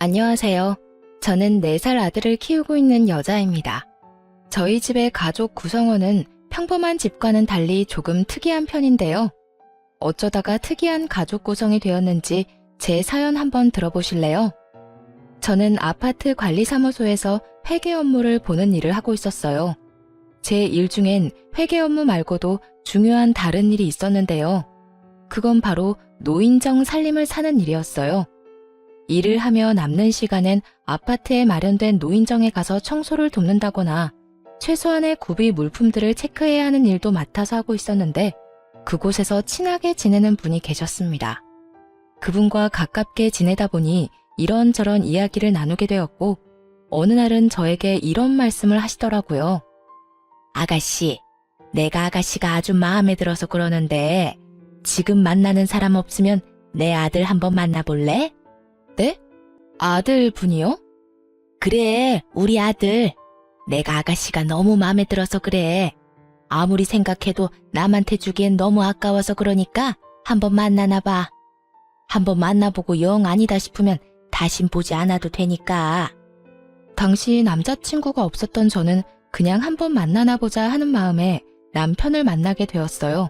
안녕하세요. 저는 4살 아들을 키우고 있는 여자입니다. 저희 집의 가족 구성원은 평범한 집과는 달리 조금 특이한 편인데요. 어쩌다가 특이한 가족 구성이 되었는지 제 사연 한번 들어보실래요? 저는 아파트 관리사무소에서 회계 업무를 보는 일을 하고 있었어요. 제 일 중엔 회계 업무 말고도 중요한 다른 일이 있었는데요. 그건 바로 노인정 살림을 사는 일이었어요. 일을 하며 남는 시간엔 아파트에 마련된 노인정에 가서 청소를 돕는다거나 최소한의 구비 물품들을 체크해야 하는 일도 맡아서 하고 있었는데 그곳에서 친하게 지내는 분이 계셨습니다. 그분과 가깝게 지내다 보니 이런저런 이야기를 나누게 되었고 어느 날은 저에게 이런 말씀을 하시더라고요. 아가씨, 내가 아가씨가 아주 마음에 들어서 그러는데 지금 만나는 사람 없으면 내 아들 한번 만나볼래? 네? 아들 분이요? 그래, 우리 아들. 내가 아가씨가 너무 마음에 들어서 그래. 아무리 생각해도 남한테 주기엔 너무 아까워서 그러니까 한번 만나나 봐. 한번 만나보고 영 아니다 싶으면 다신 보지 않아도 되니까. 당시 남자친구가 없었던 저는 그냥 한번 만나나 보자 하는 마음에 남편을 만나게 되었어요.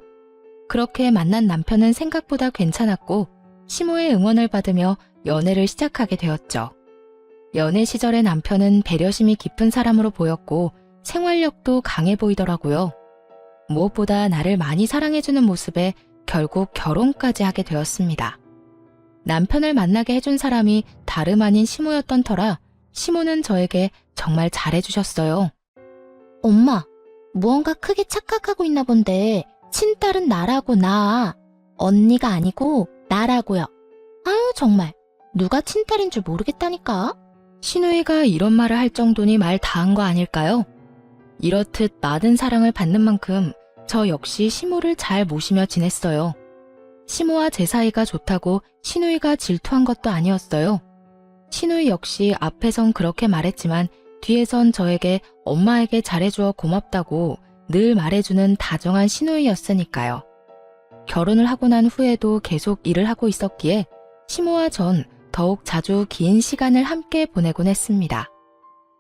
그렇게 만난 남편은 생각보다 괜찮았고 시모의 응원을 받으며 연애를 시작하게 되었죠. 연애 시절의 남편은 배려심이 깊은 사람으로 보였고 생활력도 강해 보이더라고요. 무엇보다 나를 많이 사랑해주는 모습에 결국 결혼까지 하게 되었습니다. 남편을 만나게 해준 사람이 다름 아닌 시모였던 터라 시모는 저에게 정말 잘해주셨어요. 엄마, 무언가 크게 착각하고 있나 본데 친딸은 나라고 나. 언니가 아니고 나라고요. 아유 정말 누가 친딸인 줄 모르겠다니까. 시누이가 이런 말을 할 정도니 말 다한 거 아닐까요? 이렇듯 많은 사랑을 받는 만큼 저 역시 시모를 잘 모시며 지냈어요. 시모와 제 사이가 좋다고 시누이가 질투한 것도 아니었어요. 시누이 역시 앞에선 그렇게 말했지만 뒤에선 저에게 엄마에게 잘해주어 고맙다고 늘 말해주는 다정한 시누이였으니까요. 결혼을 하고 난 후에도 계속 일을 하고 있었기에 시모와 전 더욱 자주 긴 시간을 함께 보내곤 했습니다.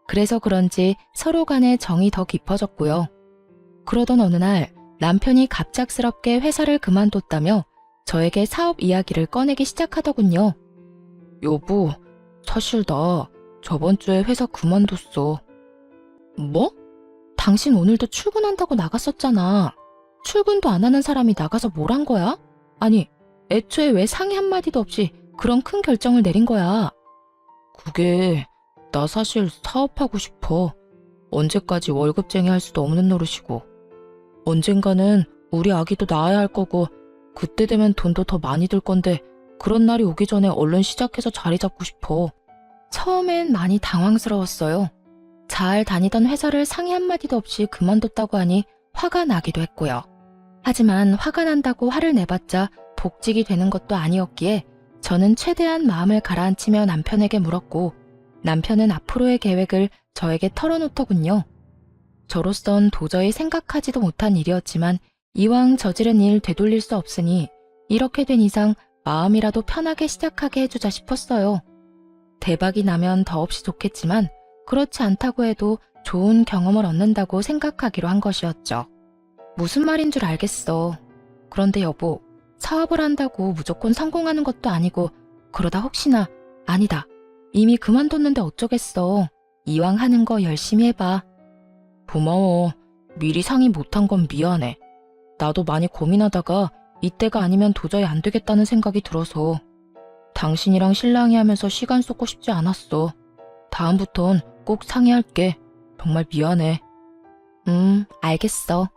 그래서 그런지 서로 간의 정이 더 깊어졌고요. 그러던 어느 날 남편이 갑작스럽게 회사를 그만뒀다며 저에게 사업 이야기를 꺼내기 시작하더군요. 여보, 사실 나 저번 주에 회사 그만뒀어. 뭐? 당신 오늘도 출근한다고 나갔었잖아. 출근도 안 하는 사람이 나가서 뭘 한 거야? 아니, 애초에 왜 상의 한마디도 없이 그런 큰 결정을 내린 거야? 그게 나 사실 사업하고 싶어. 언제까지 월급쟁이 할 수도 없는 노릇이고. 언젠가는 우리 아기도 낳아야 할 거고 그때 되면 돈도 더 많이 들 건데 그런 날이 오기 전에 얼른 시작해서 자리 잡고 싶어. 처음엔 많이 당황스러웠어요. 잘 다니던 회사를 상의 한마디도 없이 그만뒀다고 하니 화가 나기도 했고요. 하지만 화가 난다고 화를 내봤자 복직이 되는 것도 아니었기에 저는 최대한 마음을 가라앉히며 남편에게 물었고 남편은 앞으로의 계획을 저에게 털어놓더군요. 저로선 도저히 생각하지도 못한 일이었지만 이왕 저지른 일 되돌릴 수 없으니 이렇게 된 이상 마음이라도 편하게 시작하게 해주자 싶었어요. 대박이 나면 더없이 좋겠지만 그렇지 않다고 해도 좋은 경험을 얻는다고 생각하기로 한 것이었죠. 무슨 말인 줄 알겠어. 그런데 여보, 사업을 한다고 무조건 성공하는 것도 아니고 그러다 혹시나 아니다. 이미 그만뒀는데 어쩌겠어. 이왕 하는 거 열심히 해봐. 고마워. 미리 상의 못한 건 미안해. 나도 많이 고민하다가 이때가 아니면 도저히 안 되겠다는 생각이 들어서 당신이랑 신랑이 하면서 시간 쏟고 싶지 않았어. 다음부턴 꼭 상의할게. 정말 미안해. 알겠어.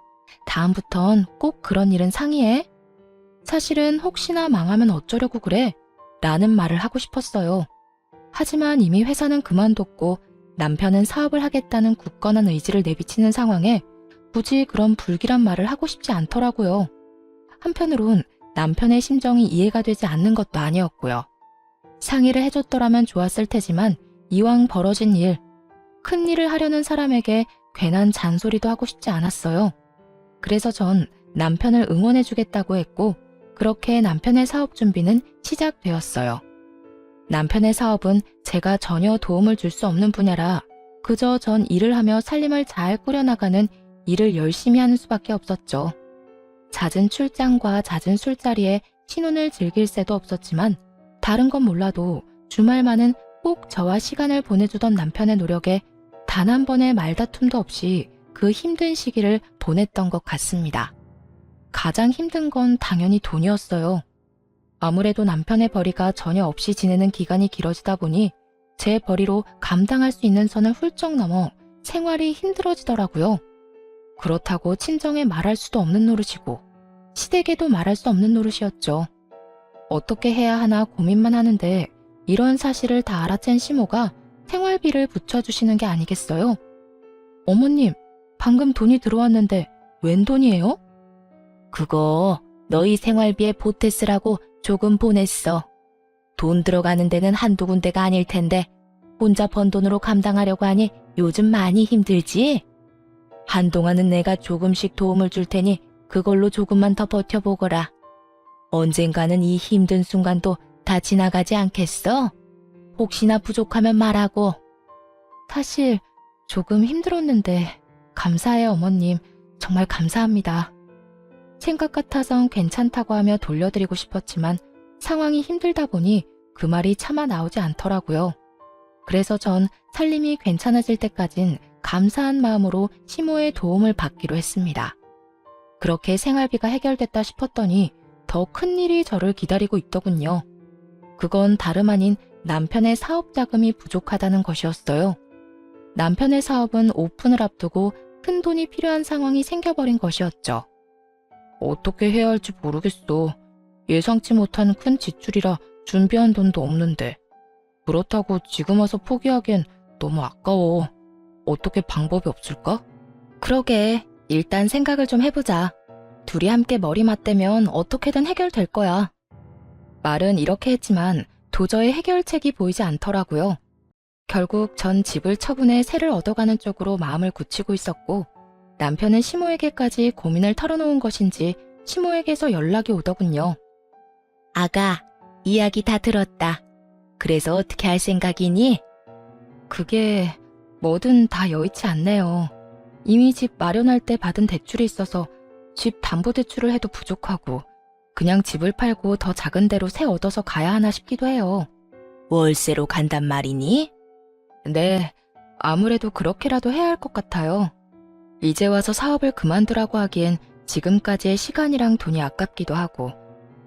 다음부턴 꼭 그런 일은 상의해. 사실은 혹시나 망하면 어쩌려고 그래? 라는 말을 하고 싶었어요. 하지만 이미 회사는 그만뒀고 남편은 사업을 하겠다는 굳건한 의지를 내비치는 상황에 굳이 그런 불길한 말을 하고 싶지 않더라고요. 한편으론 남편의 심정이 이해가 되지 않는 것도 아니었고요. 상의를 해줬더라면 좋았을 테지만 이왕 벌어진 일, 큰 일을 하려는 사람에게 괜한 잔소리도 하고 싶지 않았어요. 그래서 전 남편을 응원해주겠다고 했고 그렇게 남편의 사업 준비는 시작되었어요. 남편의 사업은 제 제가 전혀 도움을 줄 수 없는 분야라 그저 전 일을 하며 살림을 잘 꾸려나가는 일을 열심히 하는 수밖에 없었죠. 잦은 출장과 잦은 술자리에 신혼을 즐길 새도 없었지만 다른 건 몰라도 주말만은 꼭 저와 시간을 보내주던 남편의 노력에 단 한 번의 말다툼도 없이 그 힘든 시기를 보냈던 것 같습니다. 가장 힘든 건 당연히 돈이었어요. 아무래도 남편의 벌이가 전혀 없이 지내는 기간이 길어지다 보니 제 벌이로 감당할 수 있는 선을 훌쩍 넘어 생활이 힘들어지더라고요. 그렇다고 친정에 말할 수도 없는 노릇이고 시댁에도 말할 수 없는 노릇이었죠. 어떻게 해야 하나 고민만 하는데 이런 사실을 다 알아챈 시모가 생활비를 붙여주시는 게 아니겠어요? 어머님, 방금 돈이 들어왔는데 웬 돈이에요? 그거 너희 생활비에 보태 쓰라고 조금 보냈어. 돈 들어가는 데는 한두 군데가 아닐 텐데 혼자 번 돈으로 감당하려고 하니 요즘 많이 힘들지? 한동안은 내가 조금씩 도움을 줄 테니 그걸로 조금만 더 버텨보거라. 언젠가는 이 힘든 순간도 다 지나가지 않겠어? 혹시나 부족하면 말하고. 사실 조금 힘들었는데 감사해요, 어머님. 정말 감사합니다. 생각 같아선 괜찮다고 하며 돌려드리고 싶었지만 상황이 힘들다 보니 그 말이 차마 나오지 않더라고요. 그래서 전 살림이 괜찮아질 때까진 감사한 마음으로 시모의 도움을 받기로 했습니다. 그렇게 생활비가 해결됐다 싶었더니 더 큰 일이 저를 기다리고 있더군요. 그건 다름 아닌 남편의 사업 자금이 부족하다는 것이었어요. 남편의 사업은 오픈을 앞두고 큰 돈이 필요한 상황이 생겨버린 것이었죠. 어떻게 해야 할지 모르겠어. 예상치 못한 큰 지출이라 준비한 돈도 없는데. 그렇다고 지금 와서 포기하기엔 너무 아까워. 어떻게 방법이 없을까? 그러게, 일단 생각을 좀 해보자. 둘이 함께 머리 맞대면 어떻게든 해결될 거야. 말은 이렇게 했지만 도저히 해결책이 보이지 않더라고요. 결국 전 집을 처분해 새를 얻어가는 쪽으로 마음을 굳히고 있었고 남편은 시모에게까지 고민을 털어놓은 것인지 시모에게서 연락이 오더군요. 아가, 이야기 다 들었다. 그래서 어떻게 할 생각이니? 그게 뭐든 다 여의치 않네요. 이미 집 마련할 때 받은 대출이 있어서 집 담보대출을 해도 부족하고 그냥 집을 팔고 더 작은 데로 새 얻어서 가야 하나 싶기도 해요. 월세로 간단 말이니? 네, 아무래도 그렇게라도 해야 할 것 같아요. 이제 와서 사업을 그만두라고 하기엔 지금까지의 시간이랑 돈이 아깝기도 하고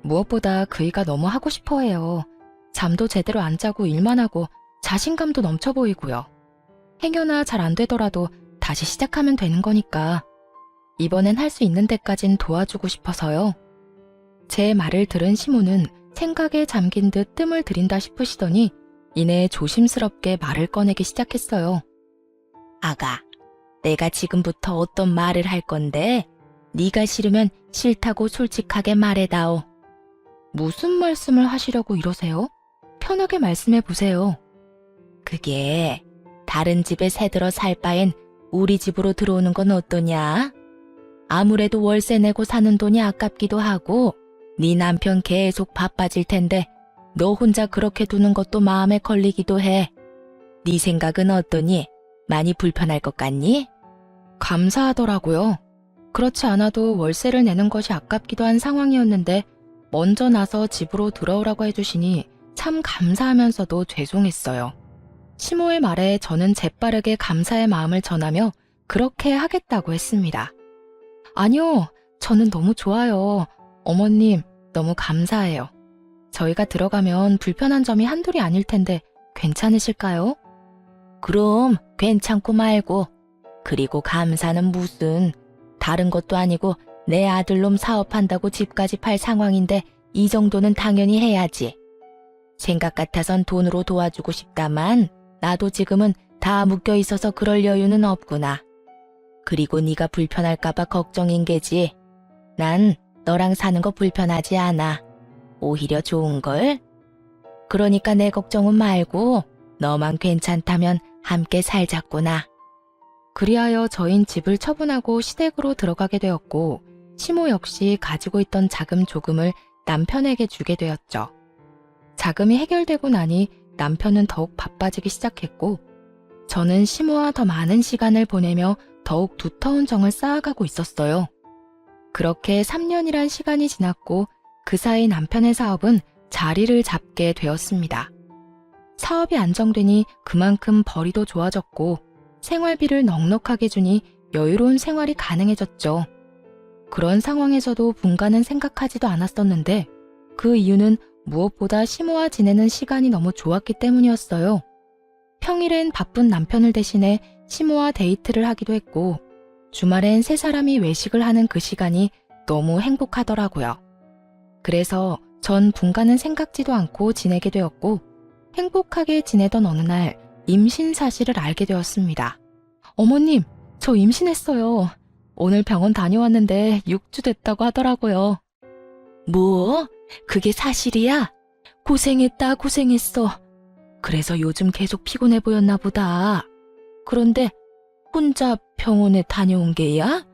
무엇보다 그이가 너무 하고 싶어 해요. 잠도 제대로 안 자고 일만 하고 자신감도 넘쳐 보이고요. 행여나 잘 안 되더라도 다시 시작하면 되는 거니까 이번엔 할 수 있는 데까진 도와주고 싶어서요. 제 말을 들은 시모는 생각에 잠긴 듯 뜸을 들인다 싶으시더니 이내 조심스럽게 말을 꺼내기 시작했어요. 아가, 내가 지금부터 어떤 말을 할 건데 네가 싫으면 싫다고 솔직하게 말해다오. 무슨 말씀을 하시려고 이러세요? 편하게 말씀해 보세요. 그게 다른 집에 새들어 살 바엔 우리 집으로 들어오는 건 어떠냐? 아무래도 월세 내고 사는 돈이 아깝기도 하고 네 남편 계속 바빠질 텐데 너 혼자 그렇게 두는 것도 마음에 걸리기도 해. 네 생각은 어떠니? 많이 불편할 것 같니? 감사하더라고요. 그렇지 않아도 월세를 내는 것이 아깝기도 한 상황이었는데 먼저 나서 집으로 들어오라고 해주시니 참 감사하면서도 죄송했어요. 시모의 말에 저는 재빠르게 감사의 마음을 전하며 그렇게 하겠다고 했습니다. 아니요, 저는 너무 좋아요. 어머님, 너무 감사해요. 저희가 들어가면 불편한 점이 한둘이 아닐 텐데 괜찮으실까요? 그럼 괜찮고 말고. 그리고 감사는 무슨. 다른 것도 아니고 내 아들놈 사업한다고 집까지 팔 상황인데 이 정도는 당연히 해야지. 생각 같아선 돈으로 도와주고 싶다만 나도 지금은 다 묶여 있어서 그럴 여유는 없구나. 그리고 네가 불편할까봐 걱정인 게지. 난 너랑 사는 거 불편하지 않아. 오히려 좋은걸? 그러니까 내 걱정은 말고 너만 괜찮다면 함께 살자꾸나. 그리하여 저흰 집을 처분하고 시댁으로 들어가게 되었고 시모 역시 가지고 있던 자금 조금을 남편에게 주게 되었죠. 자금이 해결되고 나니 남편은 더욱 바빠지기 시작했고 저는 시모와 더 많은 시간을 보내며 더욱 두터운 정을 쌓아가고 있었어요. 그렇게 3년이란 시간이 지났고 그 사이 남편의 사업은 자리를 잡게 되었습니다. 사업이 안정되니 그만큼 벌이도 좋아졌고 생활비를 넉넉하게 주니 여유로운 생활이 가능해졌죠. 그런 상황에서도 분가는 생각하지도 않았었는데 그 이유는 무엇보다 시모와 지내는 시간이 너무 좋았기 때문이었어요. 평일엔 바쁜 남편을 대신해 시모와 데이트를 하기도 했고 주말엔 세 사람이 외식을 하는 그 시간이 너무 행복하더라고요. 그래서 전 분가는 생각지도 않고 지내게 되었고 행복하게 지내던 어느 날 임신 사실을 알게 되었습니다. 어머님, 저 임신했어요. 오늘 병원 다녀왔는데 6주 됐다고 하더라고요. 뭐? 그게 사실이야? 고생했다, 고생했어. 그래서 요즘 계속 피곤해 보였나 보다. 그런데 혼자 병원에 다녀온 게야?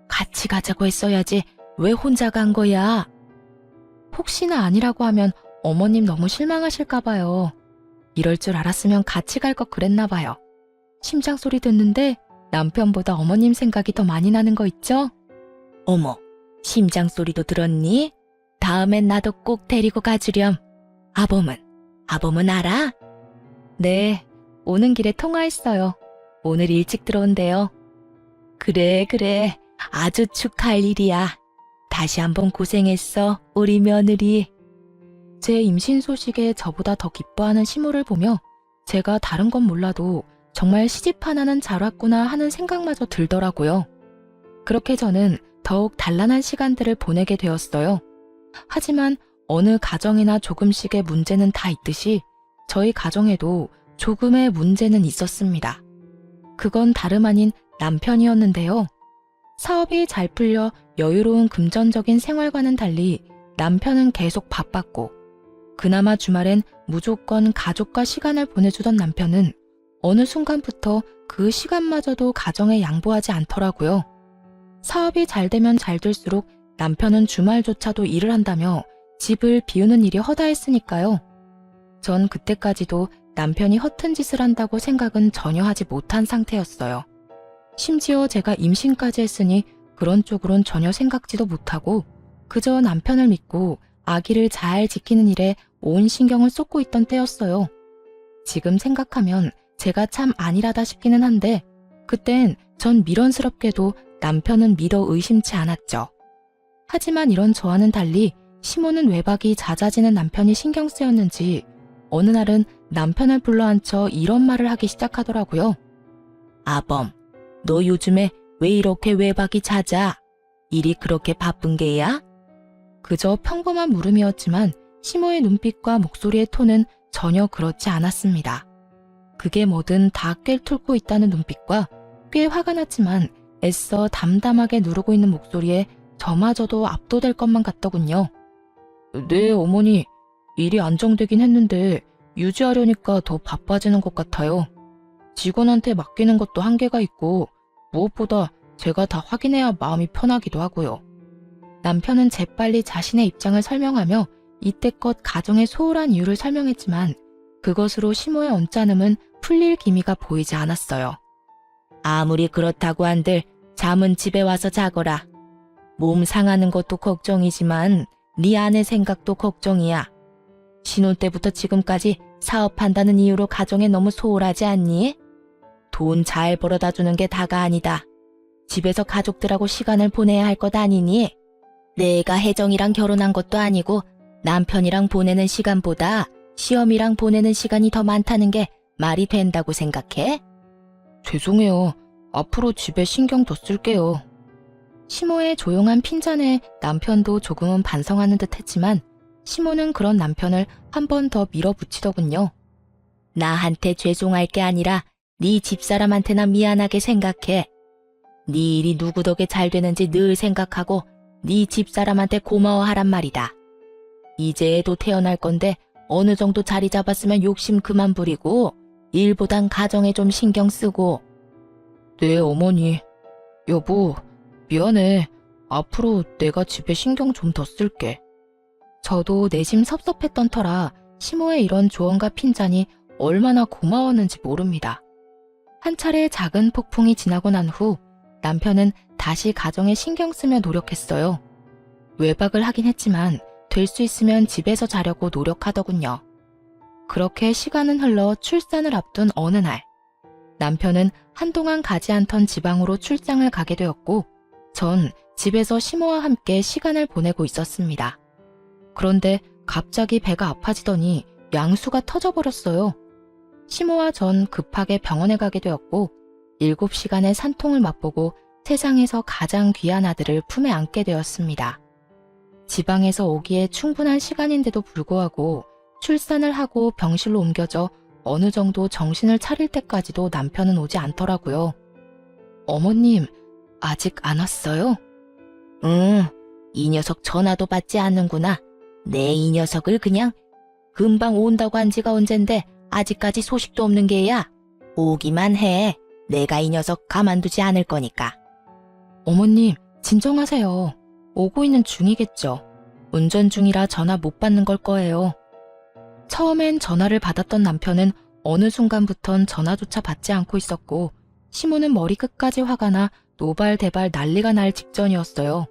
같이 가자고 했어야지. 왜 혼자 간 거야? 혹시나 아니라고 하면 어머님 너무 실망하실까 봐요. 이럴 줄 알았으면 같이 갈 거 그랬나 봐요. 심장 소리 듣는데 남편보다 어머님 생각이 더 많이 나는 거 있죠? 어머, 심장 소리도 들었니? 다음엔 나도 꼭 데리고 가주렴. 아범은 알아? 네, 오는 길에 통화했어요. 오늘 일찍 들어온대요. 그래, 아주 축하할 일이야. 다시 한번 고생했어, 우리 며느리. 제 임신 소식에 저보다 더 기뻐하는 시모를 보며 제가 다른 건 몰라도 정말 시집 하나는 잘 왔구나 하는 생각마저 들더라고요. 그렇게 저는 더욱 단란한 시간들을 보내게 되었어요. 하지만 어느 가정이나 조금씩의 문제는 다 있듯이 저희 가정에도 조금의 문제는 있었습니다. 그건 다름 아닌 남편이었는데요. 사업이 잘 풀려 여유로운 금전적인 생활과는 달리 남편은 계속 바빴고 그나마 주말엔 무조건 가족과 시간을 보내주던 남편은 어느 순간부터 그 시간마저도 가정에 양보하지 않더라고요. 사업이 잘 되면 잘 될수록 남편은 주말조차도 일을 한다며 집을 비우는 일이 허다했으니까요. 전 그때까지도 남편이 허튼 짓을 한다고 생각은 전혀 하지 못한 상태였어요. 심지어 제가 임신까지 했으니 그런 쪽으론 전혀 생각지도 못하고 그저 남편을 믿고 아기를 잘 지키는 일에 온 신경을 쏟고 있던 때였어요. 지금 생각하면 제가 참 안일하다 싶기는 한데 그땐 전 미련스럽게도 남편은 믿어 의심치 않았죠. 하지만 이런 저와는 달리 시모는 외박이 잦아지는 남편이 신경 쓰였는지 어느 날은 남편을 불러앉혀 이런 말을 하기 시작하더라고요. 아범, 너 요즘에 왜 이렇게 외박이 잦아? 일이 그렇게 바쁜 게야? 그저 평범한 물음이었지만 시모의 눈빛과 목소리의 톤은 전혀 그렇지 않았습니다. 그게 뭐든 다 꿰뚫고 있다는 눈빛과 꽤 화가 났지만 애써 담담하게 누르고 있는 목소리에 저마저도 압도될 것만 같더군요. 네, 어머니. 일이 안정되긴 했는데 유지하려니까 더 바빠지는 것 같아요. 직원한테 맡기는 것도 한계가 있고 무엇보다 제가 다 확인해야 마음이 편하기도 하고요. 남편은 재빨리 자신의 입장을 설명하며 이때껏 가정의 소홀한 이유를 설명했지만 그것으로 시모의 언짢음은 풀릴 기미가 보이지 않았어요. 아무리 그렇다고 한들 잠은 집에 와서 자거라. 몸 상하는 것도 걱정이지만 네 아내 생각도 걱정이야. 신혼 때부터 지금까지 사업한다는 이유로 가정에 너무 소홀하지 않니? 돈 잘 벌어다 주는 게 다가 아니다. 집에서 가족들하고 시간을 보내야 할 것 아니니? 내가 혜정이랑 결혼한 것도 아니고 남편이랑 보내는 시간보다 시험이랑 보내는 시간이 더 많다는 게 말이 된다고 생각해? 죄송해요. 앞으로 집에 신경 더 쓸게요. 시모의 조용한 핀잔에 남편도 조금은 반성하는 듯 했지만 시모는 그런 남편을 한 번 더 밀어붙이더군요. 나한테 죄송할 게 아니라 네 집사람한테나 미안하게 생각해. 네 일이 누구 덕에 잘 되는지 늘 생각하고 네 집사람한테 고마워하란 말이다. 이제 애도 태어날 건데 어느 정도 자리 잡았으면 욕심 그만 부리고 일보단 가정에 좀 신경 쓰고. 네, 어머니. 여보, 미안해. 앞으로 내가 집에 신경 좀 더 쓸게. 저도 내심 섭섭했던 터라 시모의 이런 조언과 핀잔이 얼마나 고마웠는지 모릅니다. 한 차례 작은 폭풍이 지나고 난 후 남편은 다시 가정에 신경 쓰며 노력했어요. 외박을 하긴 했지만 될 수 있으면 집에서 자려고 노력하더군요. 그렇게 시간은 흘러 출산을 앞둔 어느 날, 남편은 한동안 가지 않던 지방으로 출장을 가게 되었고, 전 집에서 시모와 함께 시간을 보내고 있었습니다. 그런데 갑자기 배가 아파지더니 양수가 터져버렸어요. 시모와 전 급하게 병원에 가게 되었고 7시간의 산통을 맛보고 세상에서 가장 귀한 아들을 품에 안게 되었습니다. 지방에서 오기에 충분한 시간인데도 불구하고 출산을 하고 병실로 옮겨져 어느 정도 정신을 차릴 때까지도 남편은 오지 않더라고요. 어머님, 아직 안 왔어요? 응, 이 녀석 전화도 받지 않는구나. 내 이 녀석을 그냥 금방 온다고 한 지가 언젠데 아직까지 소식도 없는 게야. 오기만 해. 내가 이 녀석 가만두지 않을 거니까. 어머님, 진정하세요. 오고 있는 중이겠죠. 운전 중이라 전화 못 받는 걸 거예요. 처음엔 전화를 받았던 남편은 어느 순간부턴 전화조차 받지 않고 있었고 시모는 머리 끝까지 화가 나 노발대발 난리가 날 직전이었어요.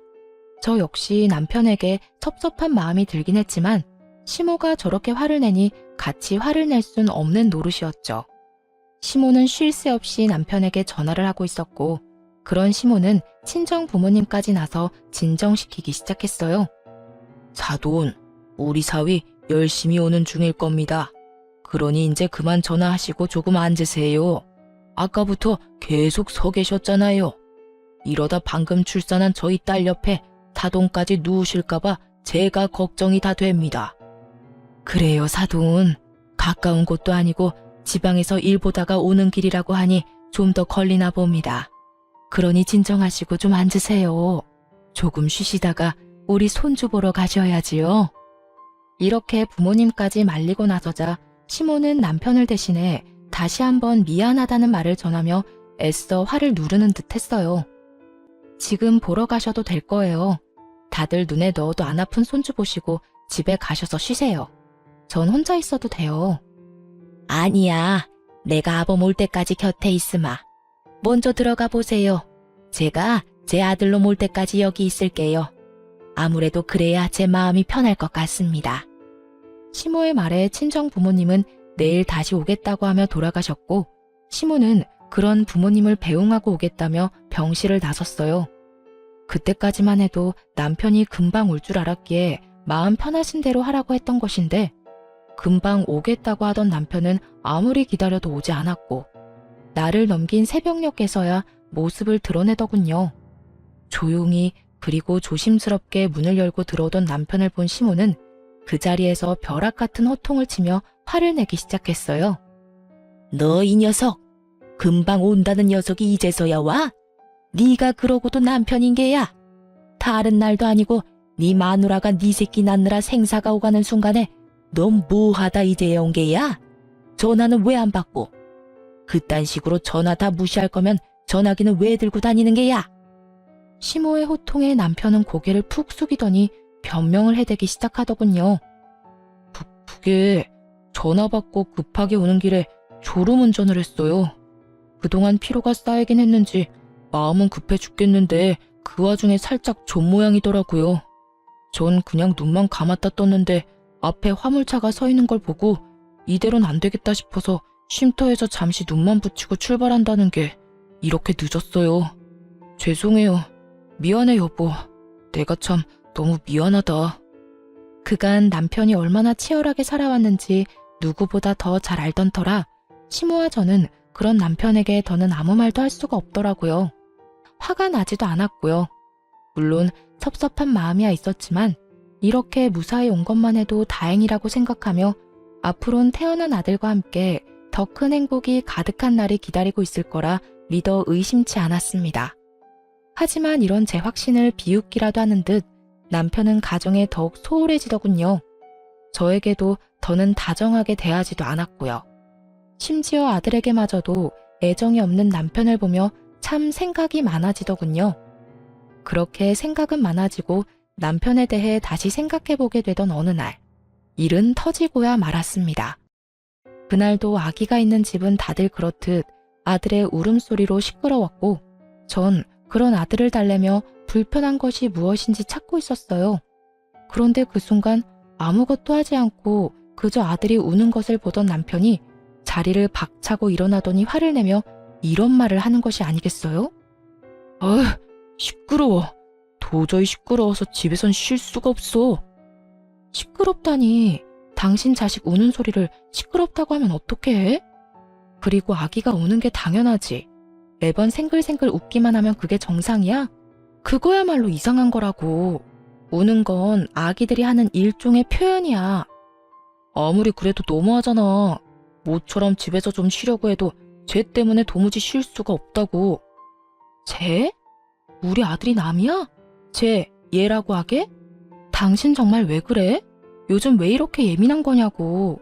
저 역시 남편에게 섭섭한 마음이 들긴 했지만 시모가 저렇게 화를 내니 같이 화를 낼 순 없는 노릇이었죠. 시모는 쉴 새 없이 남편에게 전화를 하고 있었고 그런 시모는 친정 부모님까지 나서 진정시키기 시작했어요. 사돈, 우리 사위 열심히 오는 중일 겁니다. 그러니 이제 그만 전화하시고 조금 앉으세요. 아까부터 계속 서 계셨잖아요. 이러다 방금 출산한 저희 딸 옆에 사돈까지 누우실까봐 제가 걱정이 다 됩니다. 그래요, 사돈. 가까운 곳도 아니고 지방에서 일 보다가 오는 길이라고 하니 좀 더 걸리나 봅니다. 그러니 진정하시고 좀 앉으세요. 조금 쉬시다가 우리 손주 보러 가셔야지요. 이렇게 부모님까지 말리고 나서자 시모는 남편을 대신해 다시 한번 미안하다는 말을 전하며 애써 화를 누르는 듯 했어요. 지금 보러 가셔도 될 거예요. 다들 눈에 넣어도 안 아픈 손주 보시고 집에 가셔서 쉬세요. 전 혼자 있어도 돼요. 아니야. 내가 아범 올 때까지 곁에 있으마. 먼저 들어가 보세요. 제가 제 아들놈 올 때까지 여기 있을게요. 아무래도 그래야 제 마음이 편할 것 같습니다. 시모의 말에 친정 부모님은 내일 다시 오겠다고 하며 돌아가셨고 시모는 그런 부모님을 배웅하고 오겠다며 병실을 나섰어요. 그때까지만 해도 남편이 금방 올 줄 알았기에 마음 편하신 대로 하라고 했던 것인데 금방 오겠다고 하던 남편은 아무리 기다려도 오지 않았고 나를 넘긴 새벽녘에서야 모습을 드러내더군요. 조용히 그리고 조심스럽게 문을 열고 들어오던 남편을 본 시모는 그 자리에서 벼락 같은 호통을 치며 화를 내기 시작했어요. 너 이 녀석! 금방 온다는 녀석이 이제서야 와? 네가 그러고도 남편인 게야. 다른 날도 아니고 네 마누라가 네 새끼 낳느라 생사가 오가는 순간에 넌 뭐하다 이제야 온 게야? 전화는 왜 안 받고? 그딴 식으로 전화 다 무시할 거면 전화기는 왜 들고 다니는 게야? 시모의 호통에 남편은 고개를 푹 숙이더니 변명을 해대기 시작하더군요. 그게 전화 받고 급하게 오는 길에 졸음운전을 했어요. 그동안 피로가 쌓이긴 했는지 마음은 급해 죽겠는데 그 와중에 살짝 존 모양이더라고요. 전 그냥 눈만 감았다 떴는데 앞에 화물차가 서 있는 걸 보고 이대로는 안 되겠다 싶어서 쉼터에서 잠시 눈만 붙이고 출발한다는 게 이렇게 늦었어요. 죄송해요. 미안해 여보. 내가 참 너무 미안하다. 그간 남편이 얼마나 치열하게 살아왔는지 누구보다 더 잘 알던 터라 시모와 저는 그런 남편에게 더는 아무 말도 할 수가 없더라고요. 화가 나지도 않았고요. 물론 섭섭한 마음이야 있었지만 이렇게 무사히 온 것만 해도 다행이라고 생각하며 앞으론 태어난 아들과 함께 더 큰 행복이 가득한 날이 기다리고 있을 거라 믿어 의심치 않았습니다. 하지만 이런 제 확신을 비웃기라도 하는 듯 남편은 가정에 더욱 소홀해지더군요. 저에게도 더는 다정하게 대하지도 않았고요. 심지어 아들에게마저도 애정이 없는 남편을 보며 참 생각이 많아지더군요. 그렇게 생각은 많아지고 남편에 대해 다시 생각해보게 되던 어느 날, 일은 터지고야 말았습니다. 그날도 아기가 있는 집은 다들 그렇듯 아들의 울음소리로 시끄러웠고 전 그런 아들을 달래며 불편한 것이 무엇인지 찾고 있었어요. 그런데 그 순간 아무것도 하지 않고 그저 아들이 우는 것을 보던 남편이 자리를 박차고 일어나더니 화를 내며 이런 말을 하는 것이 아니겠어요? 시끄러워. 도저히 시끄러워서 집에선 쉴 수가 없어. 시끄럽다니. 당신 자식 우는 소리를 시끄럽다고 하면 어떻게 해? 그리고 아기가 우는 게 당연하지. 매번 생글생글 웃기만 하면 그게 정상이야? 그거야말로 이상한 거라고. 우는 건 아기들이 하는 일종의 표현이야. 아무리 그래도 너무하잖아. 모처럼 집에서 좀 쉬려고 해도 쟤 때문에 도무지 쉴 수가 없다고. 쟤? 우리 아들이 남이야? 쟤 얘라고 하게? 당신 정말 왜 그래? 요즘 왜 이렇게 예민한 거냐고.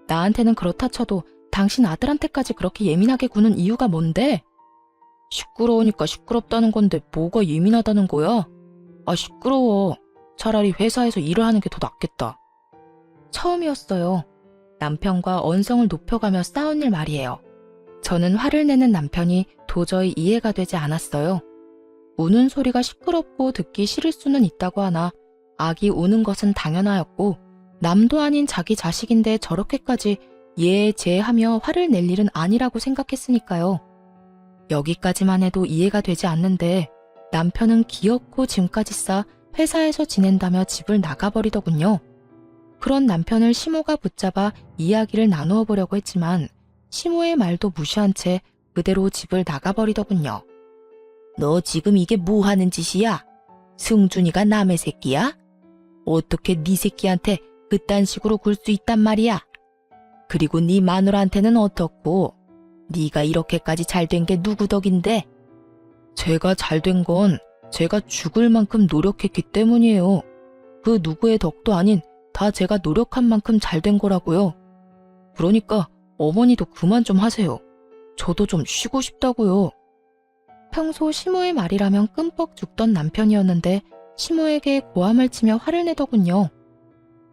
나한테는 그렇다 쳐도 당신 아들한테까지 그렇게 예민하게 구는 이유가 뭔데? 시끄러우니까 시끄럽다는 건데 뭐가 예민하다는 거야? 시끄러워. 차라리 회사에서 일을 하는 게 더 낫겠다. 처음이었어요. 남편과 언성을 높여가며 싸운 일 말이에요. 저는 화를 내는 남편이 도저히 이해가 되지 않았어요. 우는 소리가 시끄럽고 듣기 싫을 수는 있다고 하나 아기 우는 것은 당연하였고 남도 아닌 자기 자식인데 저렇게까지 예제하며 화를 낼 일은 아니라고 생각했으니까요. 여기까지만 해도 이해가 되지 않는데 남편은 기어코 짐까지 싸 회사에서 지낸다며 집을 나가버리더군요. 그런 남편을 시모가 붙잡아 이야기를 나누어 보려고 했지만 시모의 말도 무시한 채 그대로 집을 나가버리더군요. 너 지금 이게 뭐 하는 짓이야? 승준이가 남의 새끼야? 어떻게 네 새끼한테 그딴 식으로 굴 수 있단 말이야? 그리고 네 마누라한테는 어떻고? 네가 이렇게까지 잘된 게 누구 덕인데? 제가 잘된 건 제가 죽을 만큼 노력했기 때문이에요. 그 누구의 덕도 아닌 다 제가 노력한 만큼 잘된 거라고요. 그러니까 어머니도 그만 좀 하세요. 저도 좀 쉬고 싶다고요. 평소 시모의 말이라면 끔뻑 죽던 남편이었는데 시모에게 고함을 치며 화를 내더군요.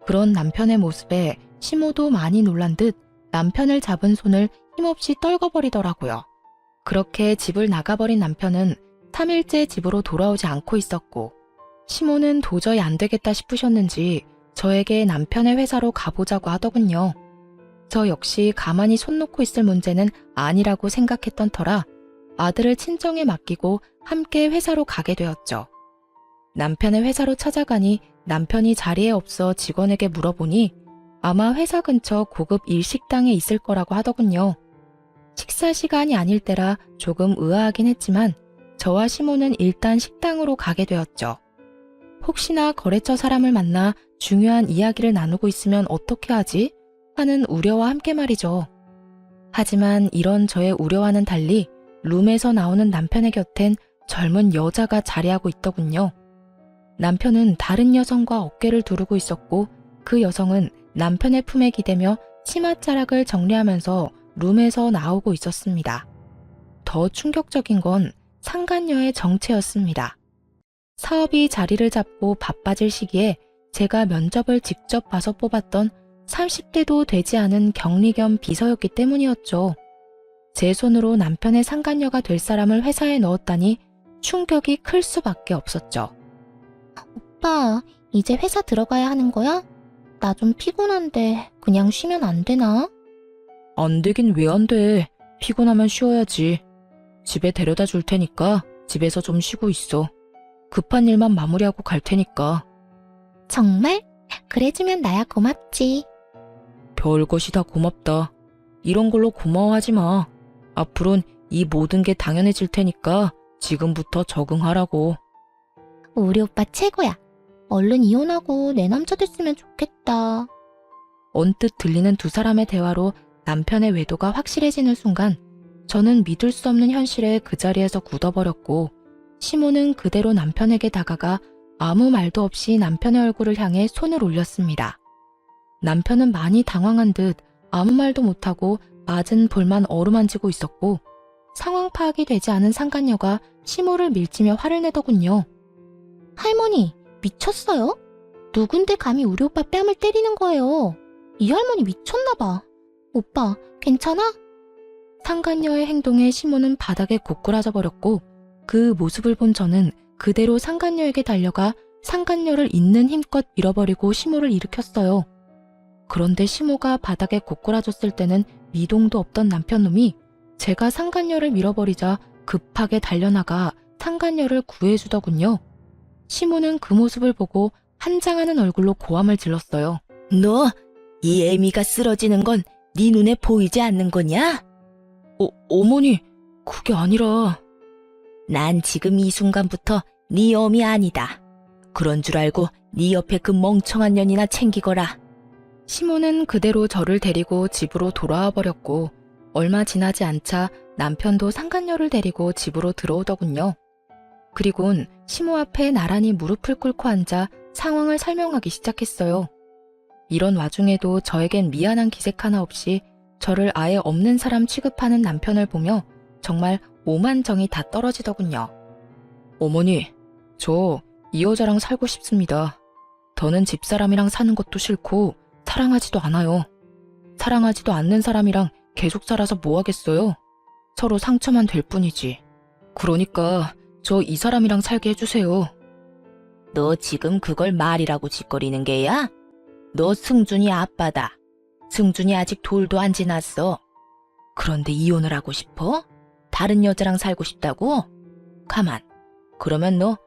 그런 남편의 모습에 시모도 많이 놀란 듯 남편을 잡은 손을 힘없이 떨궈버리더라고요. 그렇게 집을 나가버린 남편은 3일째 집으로 돌아오지 않고 있었고 시모는 도저히 안 되겠다 싶으셨는지 저에게 남편의 회사로 가보자고 하더군요. 저 역시 가만히 손 놓고 있을 문제는 아니라고 생각했던 터라 아들을 친정에 맡기고 함께 회사로 가게 되었죠. 남편의 회사로 찾아가니 남편이 자리에 없어 직원에게 물어보니 아마 회사 근처 고급 일식당에 있을 거라고 하더군요. 식사 시간이 아닐 때라 조금 의아하긴 했지만 저와 시모는 일단 식당으로 가게 되었죠. 혹시나 거래처 사람을 만나 중요한 이야기를 나누고 있으면 어떻게 하지? 하는 우려와 함께 말이죠. 하지만 이런 저의 우려와는 달리 룸에서 나오는 남편의 곁엔 젊은 여자가 자리하고 있더군요. 남편은 다른 여성과 어깨를 두르고 있었고 그 여성은 남편의 품에 기대며 치맛자락을 정리하면서 룸에서 나오고 있었습니다. 더 충격적인 건 상간녀의 정체였습니다. 사업이 자리를 잡고 바빠질 시기에 제가 면접을 직접 봐서 뽑았던 30대도 되지 않은 격리 겸 비서였기 때문이었죠. 제 손으로 남편의 상간녀가 될 사람을 회사에 넣었다니 충격이 클 수밖에 없었죠. 오빠, 이제 회사 들어가야 하는 거야? 나 좀 피곤한데 그냥 쉬면 안 되나? 안 되긴 왜 안 돼. 피곤하면 쉬어야지. 집에 데려다 줄 테니까 집에서 좀 쉬고 있어. 급한 일만 마무리하고 갈 테니까. 정말? 그래주면 나야 고맙지. 별것이 다 고맙다. 이런 걸로 고마워하지 마. 앞으론 이 모든 게 당연해질 테니까 지금부터 적응하라고. 우리 오빠 최고야. 얼른 이혼하고 내 남자 됐으면 좋겠다. 언뜻 들리는 두 사람의 대화로 남편의 외도가 확실해지는 순간 저는 믿을 수 없는 현실에 그 자리에서 굳어버렸고 시모는 그대로 남편에게 다가가 아무 말도 없이 남편의 얼굴을 향해 손을 올렸습니다. 남편은 많이 당황한 듯 아무 말도 못하고 맞은 볼만 어루만지고 있었고 상황 파악이 되지 않은 상간녀가 시모를 밀치며 화를 내더군요. 할머니, 미쳤어요? 누군데 감히 우리 오빠 뺨을 때리는 거예요? 이 할머니 미쳤나봐. 오빠, 괜찮아? 상간녀의 행동에 시모는 바닥에 고꾸라져 버렸고 그 모습을 본 저는 그대로 상간녀에게 달려가 상간녀를 있는 힘껏 밀어버리고 시모를 일으켰어요. 그런데 시모가 바닥에 고꾸라졌을 때는 미동도 없던 남편놈이 제가 상간녀를 밀어버리자 급하게 달려나가 상간녀를 구해주더군요. 시모는 그 모습을 보고 한장하는 얼굴로 고함을 질렀어요. 너, 이 애미가 쓰러지는 건 네 눈에 보이지 않는 거냐? 어머니, 그게 아니라... 난 지금 이 순간부터 네 엄이 아니다. 그런 줄 알고 네 옆에 그 멍청한 년이나 챙기거라. 시모는 그대로 저를 데리고 집으로 돌아와 버렸고 얼마 지나지 않자 남편도 상간녀를 데리고 집으로 들어오더군요. 그리곤 시모 앞에 나란히 무릎을 꿇고 앉아 상황을 설명하기 시작했어요. 이런 와중에도 저에겐 미안한 기색 하나 없이 저를 아예 없는 사람 취급하는 남편을 보며 정말 오만 정이 다 떨어지더군요. 어머니, 저 이 여자랑 살고 싶습니다. 더는 집사람이랑 사는 것도 싫고 사랑하지도 않아요. 사랑하지도 않는 사람이랑 계속 살아서 뭐 하겠어요? 서로 상처만 될 뿐이지. 그러니까 저 이 사람이랑 살게 해주세요. 너 지금 그걸 말이라고 짓거리는 게야? 너 승준이 아빠다. 승준이 아직 돌도 안 지났어. 그런데 이혼을 하고 싶어? 다른 여자랑 살고 싶다고? 가만. 그러면 너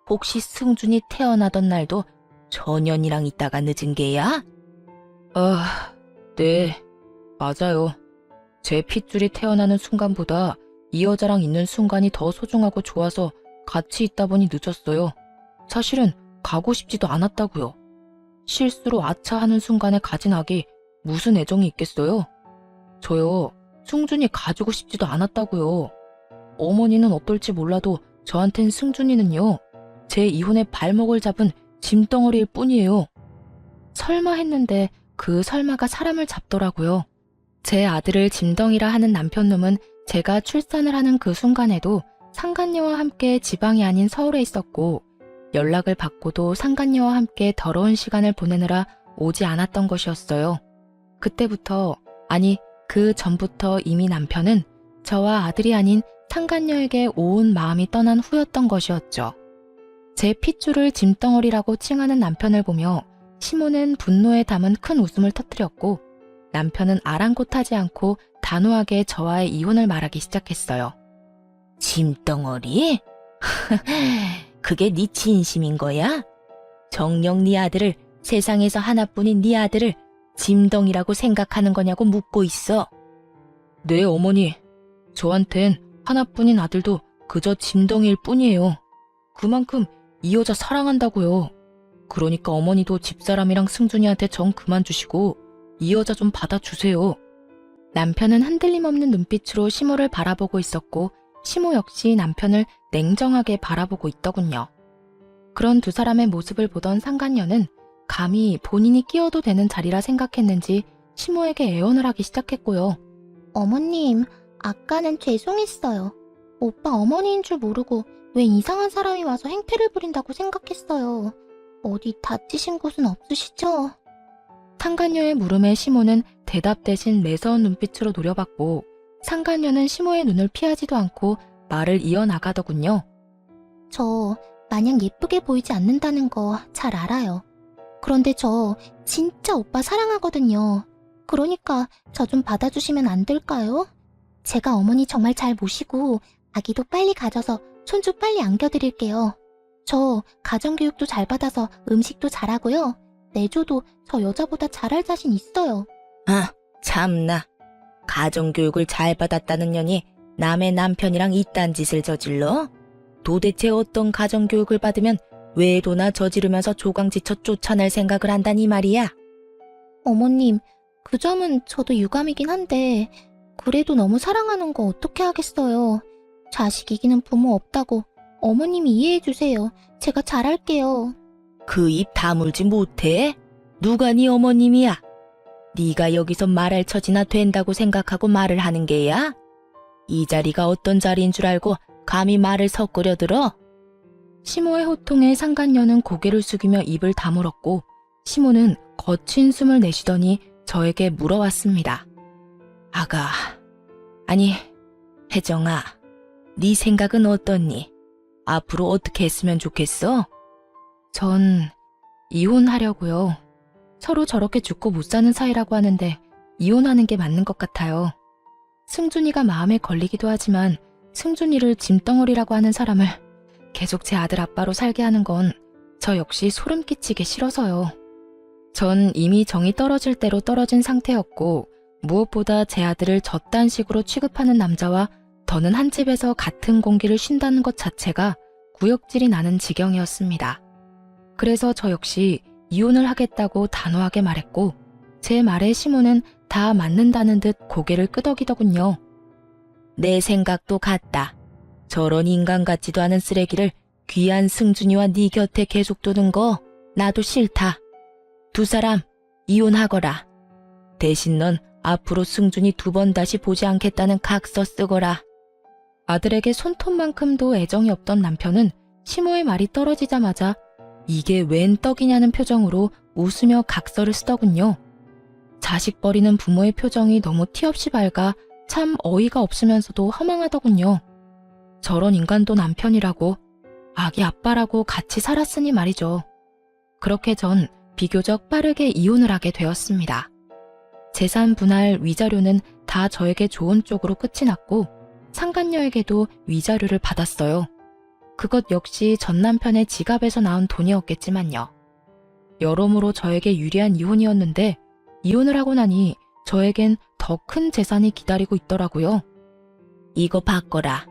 혹시 승준이 태어나던 날도 저 년이랑 있다가 늦은 게야? 네, 맞아요. 제 핏줄이 태어나는 순간보다 이 여자랑 있는 순간이 더 소중하고 좋아서 같이 있다 보니 늦었어요. 사실은 가고 싶지도 않았다고요. 실수로 아차하는 순간에 가진 악이 무슨 애정이 있겠어요? 저요, 승준이 가지고 싶지도 않았다고요. 어머니는 어떨지 몰라도 저한텐 승준이는요, 제 이혼의 발목을 잡은 짐덩어리일 뿐이에요. 설마 했는데 그 설마가 사람을 잡더라고요. 제 아들을 짐덩이라 하는 남편놈은 제가 출산을 하는 그 순간에도 상간녀와 함께 지방이 아닌 서울에 있었고 연락을 받고도 상간녀와 함께 더러운 시간을 보내느라 오지 않았던 것이었어요. 그때부터, 아니 그 전부터 이미 남편은 저와 아들이 아닌 상간녀에게 온 마음이 떠난 후였던 것이었죠. 제 핏줄을 짐덩어리라고 칭하는 남편을 보며 시모는 분노에 담은 큰 웃음을 터뜨렸고 남편은 아랑곳하지 않고 단호하게 저와의 이혼을 말하기 시작했어요. 짐덩어리? 그게 네 진심인 거야? 정녕 네 아들을, 세상에서 하나뿐인 네 아들을 짐덩이라고 생각하는 거냐고 묻고 있어. 네, 어머니. 저한텐 하나뿐인 아들도 그저 짐덩이일 뿐이에요. 그만큼 이 여자 사랑한다고요. 그러니까 어머니도 집사람이랑 승준이한테 정 그만 주시고 이 여자 좀 받아주세요. 남편은 흔들림 없는 눈빛으로 시모를 바라보고 있었고 시모 역시 남편을 냉정하게 바라보고 있더군요. 그런 두 사람의 모습을 보던 상간녀는 감히 본인이 끼어도 되는 자리라 생각했는지 시모에게 애원을 하기 시작했고요. 어머님, 아까는 죄송했어요. 오빠 어머니인 줄 모르고 왜 이상한 사람이 와서 행패를 부린다고 생각했어요. 어디 다치신 곳은 없으시죠? 상간녀의 물음에 시모는 대답 대신 매서운 눈빛으로 노려봤고 상간녀는 시모의 눈을 피하지도 않고 말을 이어나가더군요. 저 마냥 예쁘게 보이지 않는다는 거 잘 알아요. 그런데 저 진짜 오빠 사랑하거든요. 그러니까 저 좀 받아주시면 안 될까요? 제가 어머니 정말 잘 모시고 아기도 빨리 가져서 손주 빨리 안겨드릴게요. 저 가정교육도 잘 받아서 음식도 잘하고요. 내줘도 저 여자보다 잘할 자신 있어요. 아, 참나. 가정교육을 잘 받았다는 년이 남의 남편이랑 이딴 짓을 저질러? 도대체 어떤 가정교육을 받으면 외도나 저지르면서 조강지쳐 쫓아낼 생각을 한다니 말이야? 어머님, 그 점은 저도 유감이긴 한데 그래도 너무 사랑하는 거 어떻게 하겠어요. 자식 이기는 부모 없다고 어머님이 이해해주세요. 제가 잘할게요. 그 입 다물지 못해? 누가 네 어머님이야? 네가 여기서 말할 처지나 된다고 생각하고 말을 하는 게야? 이 자리가 어떤 자리인 줄 알고 감히 말을 섞으려 들어? 시모의 호통에 상간녀는 고개를 숙이며 입을 다물었고 시모는 거친 숨을 내쉬더니 저에게 물어왔습니다. 아가, 아니 혜정아, 네 생각은 어떻니? 앞으로 어떻게 했으면 좋겠어? 전 이혼하려고요. 서로 저렇게 죽고 못 사는 사이라고 하는데 이혼하는 게 맞는 것 같아요. 승준이가 마음에 걸리기도 하지만 승준이를 짐덩어리라고 하는 사람을 계속 제 아들 아빠로 살게 하는 건 저 역시 소름 끼치게 싫어서요. 전 이미 정이 떨어질 대로 떨어진 상태였고 무엇보다 제 아들을 저딴 식으로 취급하는 남자와 더는 한 집에서 같은 공기를 쉰다는 것 자체가 구역질이 나는 지경이었습니다. 그래서 저 역시 이혼을 하겠다고 단호하게 말했고 제 말에 시모는 다 맞는다는 듯 고개를 끄덕이더군요. 내 생각도 같다. 저런 인간 같지도 않은 쓰레기를 귀한 승준이와 네 곁에 계속 두는 거 나도 싫다. 두 사람 이혼하거라. 대신 넌 앞으로 승준이 2번 다시 보지 않겠다는 각서 쓰거라. 아들에게 손톱만큼도 애정이 없던 남편은 시모의 말이 떨어지자마자 이게 웬 떡이냐는 표정으로 웃으며 각서를 쓰더군요. 자식 버리는 부모의 표정이 너무 티없이 밝아 참 어이가 없으면서도 허망하더군요. 저런 인간도 남편이라고, 아기 아빠라고 같이 살았으니 말이죠. 그렇게 전 비교적 빠르게 이혼을 하게 되었습니다. 재산 분할 위자료는 다 저에게 좋은 쪽으로 끝이 났고 상간녀에게도 위자료를 받았어요. 그것 역시 전 남편의 지갑에서 나온 돈이었겠지만요. 여러모로 저에게 유리한 이혼이었는데 이혼을 하고 나니 저에겐 더 큰 재산이 기다리고 있더라고요. 이거 바꿔라.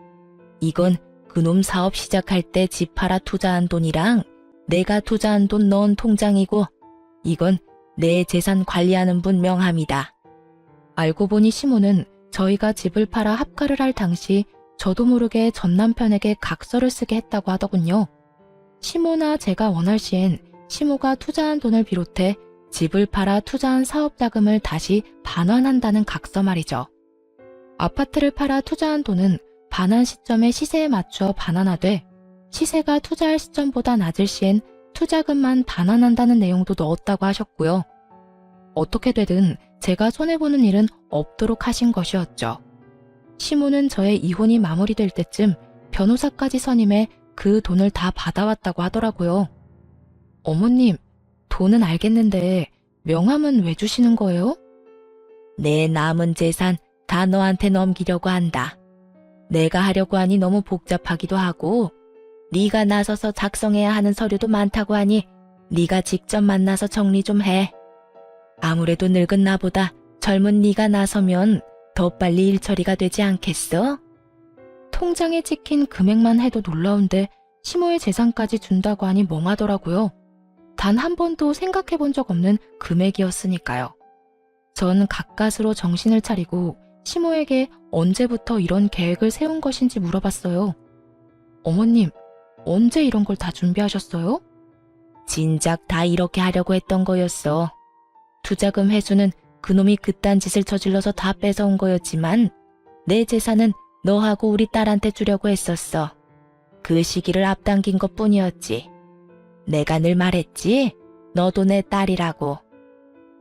이건 그놈 사업 시작할 때 집 팔아 투자한 돈이랑 내가 투자한 돈 넣은 통장이고 이건 내 재산 관리하는 분 명함이다. 알고 보니 시모는 저희가 집을 팔아 합가를 할 당시 저도 모르게 전 남편에게 각서를 쓰게 했다고 하더군요. 시모나 제가 원할 시엔 시모가 투자한 돈을 비롯해 집을 팔아 투자한 사업 자금을 다시 반환한다는 각서 말이죠. 아파트를 팔아 투자한 돈은 반환 시점의 시세에 맞춰 반환하되 시세가 투자할 시점보다 낮을 시엔 투자금만 반환한다는 내용도 넣었다고 하셨고요. 어떻게 되든 제가 손해보는 일은 없도록 하신 것이었죠. 시모는 저의 이혼이 마무리될 때쯤 변호사까지 선임해 그 돈을 다 받아왔다고 하더라고요. 어머님, 돈은 알겠는데 명함은 왜 주시는 거예요? 내 남은 재산 다 너한테 넘기려고 한다. 내가 하려고 하니 너무 복잡하기도 하고 네가 나서서 작성해야 하는 서류도 많다고 하니 네가 직접 만나서 정리 좀 해. 아무래도 늙은 나보다 젊은 네가 나서면 더 빨리 일 처리가 되지 않겠어? 통장에 찍힌 금액만 해도 놀라운데 시모의 재산까지 준다고 하니 멍하더라고요. 단 한 번도 생각해 본 적 없는 금액이었으니까요. 전 가까스로 정신을 차리고 시모에게 언제부터 이런 계획을 세운 것인지 물어봤어요. 어머님, 언제 이런 걸 다 준비하셨어요? 진작 다 이렇게 하려고 했던 거였어. 투자금 회수는 그놈이 그딴 짓을 저질러서 다 뺏어온 거였지만 내 재산은 너하고 우리 딸한테 주려고 했었어. 그 시기를 앞당긴 것뿐이었지. 내가 늘 말했지? 너도 내 딸이라고.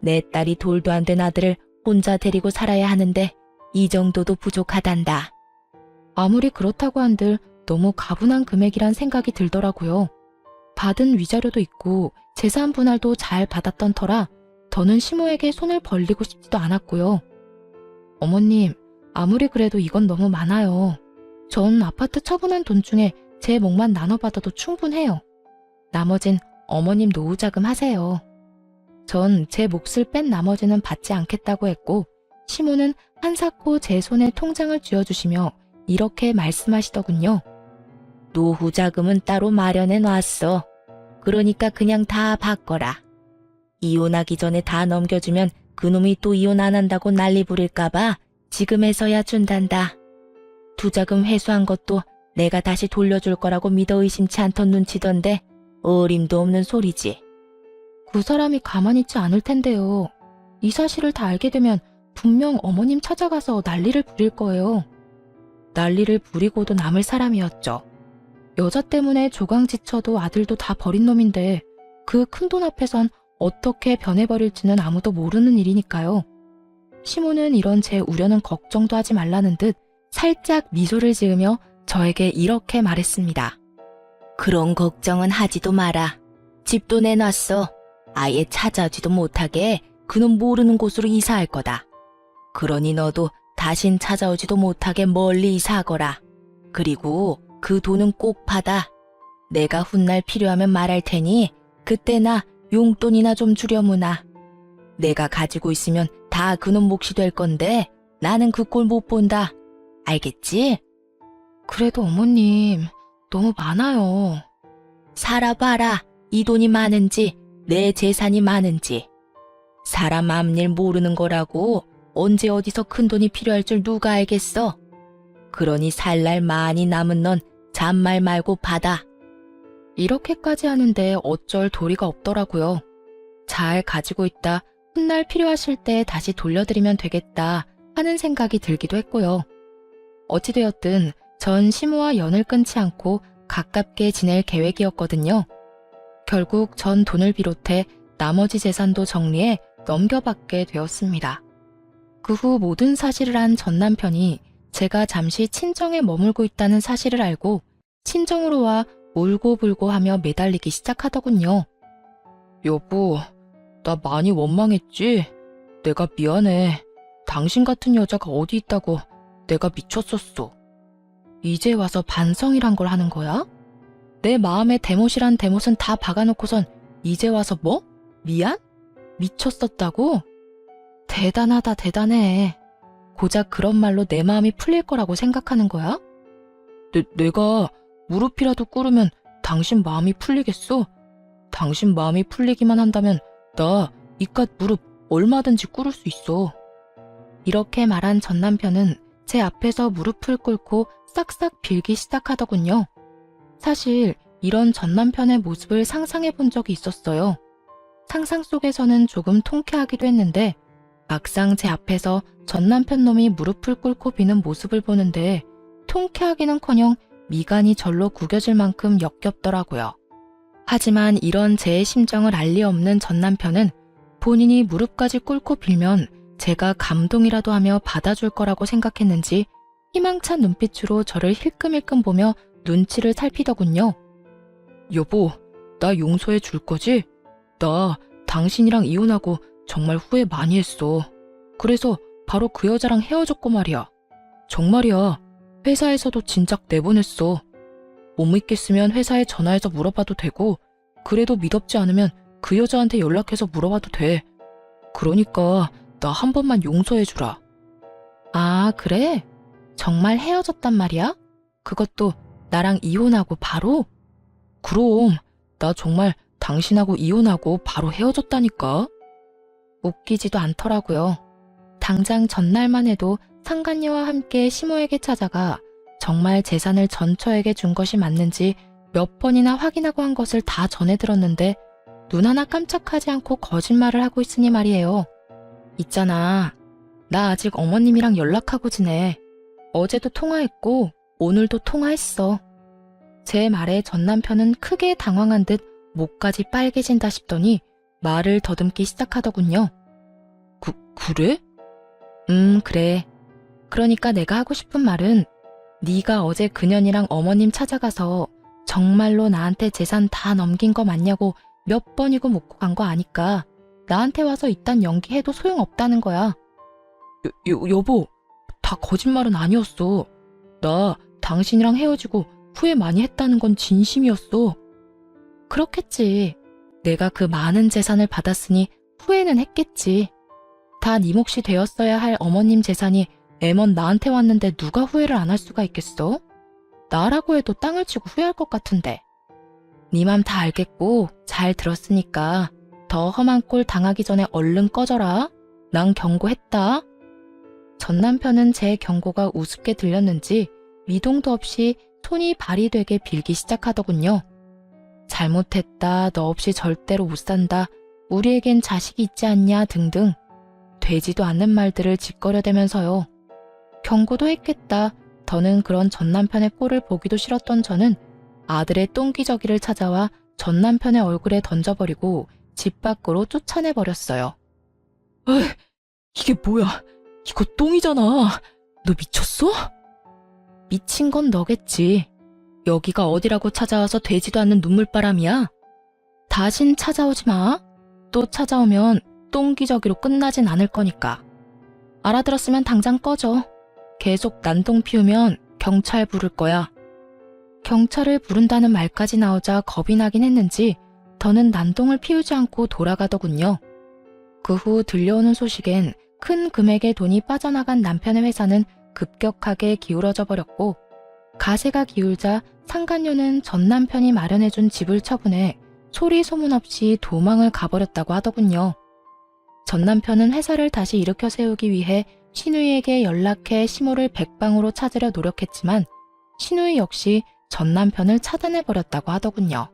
내 딸이 돌도 안 된 아들을 혼자 데리고 살아야 하는데 이 정도도 부족하단다. 아무리 그렇다고 한들 너무 가분한 금액이란 생각이 들더라고요. 받은 위자료도 있고 재산 분할도 잘 받았던 터라 더는 시모에게 손을 벌리고 싶지도 않았고요. 어머님, 아무리 그래도 이건 너무 많아요. 전 아파트 처분한 돈 중에 제 몫만 나눠받아도 충분해요. 나머진 어머님 노후자금 하세요. 전 제 몫을 뺀 나머지는 받지 않겠다고 했고 시모는 한사코 제 손에 통장을 쥐어주시며 이렇게 말씀하시더군요. 노후자금은 따로 마련해 놨어. 그러니까 그냥 다 바꿔라. 이혼하기 전에 다 넘겨주면 그놈이 또 이혼 안 한다고 난리 부릴까봐 지금에서야 준단다. 투자금 회수한 것도 내가 다시 돌려줄 거라고 믿어 의심치 않던 눈치던데 어림도 없는 소리지. 그 사람이 가만히 있지 않을 텐데요. 이 사실을 다 알게 되면 분명 어머님 찾아가서 난리를 부릴 거예요. 난리를 부리고도 남을 사람이었죠. 여자 때문에 조강지쳐도 아들도 다 버린 놈인데 그 큰돈 앞에선 어떻게 변해버릴지는 아무도 모르는 일이니까요. 시모는 이런 제 우려는 걱정도 하지 말라는 듯 살짝 미소를 지으며 저에게 이렇게 말했습니다. 그런 걱정은 하지도 마라. 집도 내놨어. 아예 찾아오지도 못하게 그놈 모르는 곳으로 이사할 거다. 그러니 너도 다신 찾아오지도 못하게 멀리 이사하거라. 그리고 그 돈은 꼭 받아. 내가 훗날 필요하면 말할 테니 그때 나 용돈이나 좀 주려무나. 내가 가지고 있으면 다 그놈 몫이 될 건데 나는 그 꼴 못 본다. 알겠지? 그래도 어머님, 너무 많아요. 살아봐라. 이 돈이 많은지 내 재산이 많은지. 사람 앞일 모르는 거라고 언제 어디서 큰 돈이 필요할 줄 누가 알겠어. 그러니 살 날 많이 남은 넌 잔말 말고 받아. 이렇게까지 하는데 어쩔 도리가 없더라고요. 잘 가지고 있다 훗날 필요하실 때 다시 돌려드리면 되겠다 하는 생각이 들기도 했고요. 어찌되었든 전 시모와 연을 끊지 않고 가깝게 지낼 계획이었거든요. 결국 전 돈을 비롯해 나머지 재산도 정리해 넘겨받게 되었습니다. 그 후 모든 사실을 안 전 남편이 제가 잠시 친정에 머물고 있다는 사실을 알고 친정으로 와 울고불고 하며 매달리기 시작하더군요. 여보, 나 많이 원망했지? 내가 미안해. 당신 같은 여자가 어디 있다고 내가 미쳤었어. 이제 와서 반성이란 걸 하는 거야? 내 마음에 대못이란 대못은 다 박아놓고선 이제 와서 뭐? 미안? 미쳤었다고? 대단하다 대단해. 고작 그런 말로 내 마음이 풀릴 거라고 생각하는 거야? 내가 무릎이라도 꿇으면 당신 마음이 풀리겠어? 당신 마음이 풀리기만 한다면 나 이깟 무릎 얼마든지 꿇을 수 있어. 이렇게 말한 전 남편은 제 앞에서 무릎을 꿇고 싹싹 빌기 시작하더군요. 사실 이런 전 남편의 모습을 상상해 본 적이 있었어요. 상상 속에서는 조금 통쾌하기도 했는데 막상 제 앞에서 전 남편 놈이 무릎을 꿇고 비는 모습을 보는데 통쾌하기는커녕 미간이 절로 구겨질 만큼 역겹더라고요. 하지만 이런 제 심정을 알 리 없는 전 남편은 본인이 무릎까지 꿇고 빌면 제가 감동이라도 하며 받아줄 거라고 생각했는지 희망찬 눈빛으로 저를 힐끔힐끔 보며 눈치를 살피더군요. 여보, 나 용서해 줄 거지? 나 당신이랑 이혼하고 정말 후회 많이 했어. 그래서 바로 그 여자랑 헤어졌고 말이야. 정말이야. 회사에서도 진작 내보냈어. 못 믿겠으면 회사에 전화해서 물어봐도 되고 그래도 믿었지 않으면 그 여자한테 연락해서 물어봐도 돼. 그러니까 나 한 번만 용서해주라. 아, 그래? 정말 헤어졌단 말이야? 그것도 나랑 이혼하고 바로? 그럼 나 정말 당신하고 이혼하고 바로 헤어졌다니까. 웃기지도 않더라고요. 당장 전날만 해도 상간녀와 함께 시모에게 찾아가 정말 재산을 전처에게 준 것이 맞는지 몇 번이나 확인하고 한 것을 다 전해 들었는데 눈 하나 깜짝하지 않고 거짓말을 하고 있으니 말이에요. 있잖아. 나 아직 어머님이랑 연락하고 지내. 어제도 통화했고 오늘도 통화했어. 제 말에 전 남편은 크게 당황한 듯 목까지 빨개진다 싶더니 말을 더듬기 시작하더군요. 그래? 그래. 그러니까 내가 하고 싶은 말은 네가 어제 그년이랑 어머님 찾아가서 정말로 나한테 재산 다 넘긴 거 맞냐고 몇 번이고 묻고 간 거 아니까 나한테 와서 이딴 연기해도 소용없다는 거야. 여보, 다 거짓말은 아니었어. 나 당신이랑 헤어지고 후회 많이 했다는 건 진심이었어. 그렇겠지. 내가 그 많은 재산을 받았으니 후회는 했겠지. 다 네 몫이 되었어야 할 어머님 재산이 애먼 나한테 왔는데 누가 후회를 안 할 수가 있겠어? 나라고 해도 땅을 치고 후회할 것 같은데. 네 맘 다 알겠고 잘 들었으니까 더 험한 꼴 당하기 전에 얼른 꺼져라. 난 경고했다. 전 남편은 제 경고가 우습게 들렸는지 미동도 없이 손이 발이 되게 빌기 시작하더군요. 잘못했다. 너 없이 절대로 못 산다. 우리에겐 자식이 있지 않냐 등등 되지도 않는 말들을 짓거려대면서요. 경고도 했겠다. 더는 그런 전 남편의 꼴을 보기도 싫었던 저는 아들의 똥기저귀를 찾아와 전 남편의 얼굴에 던져버리고 집 밖으로 쫓아내버렸어요. 에이, 이게 뭐야? 이거 똥이잖아. 너 미쳤어? 미친 건 너겠지. 여기가 어디라고 찾아와서 되지도 않는 눈물바람이야. 다신 찾아오지 마. 또 찾아오면 똥기저귀로 끝나진 않을 거니까. 알아들었으면 당장 꺼져. 계속 난동 피우면 경찰 부를 거야. 경찰을 부른다는 말까지 나오자 겁이 나긴 했는지 더는 난동을 피우지 않고 돌아가더군요. 그 후 들려오는 소식엔 큰 금액의 돈이 빠져나간 남편의 회사는 급격하게 기울어져 버렸고, 가세가 기울자 상간녀는 전 남편이 마련해준 집을 처분해 소리 소문 없이 도망을 가버렸다고 하더군요. 전 남편은 회사를 다시 일으켜 세우기 위해 신우이에게 연락해 시모를 백방으로 찾으려 노력했지만 신우이 역시 전 남편을 차단해버렸다고 하더군요.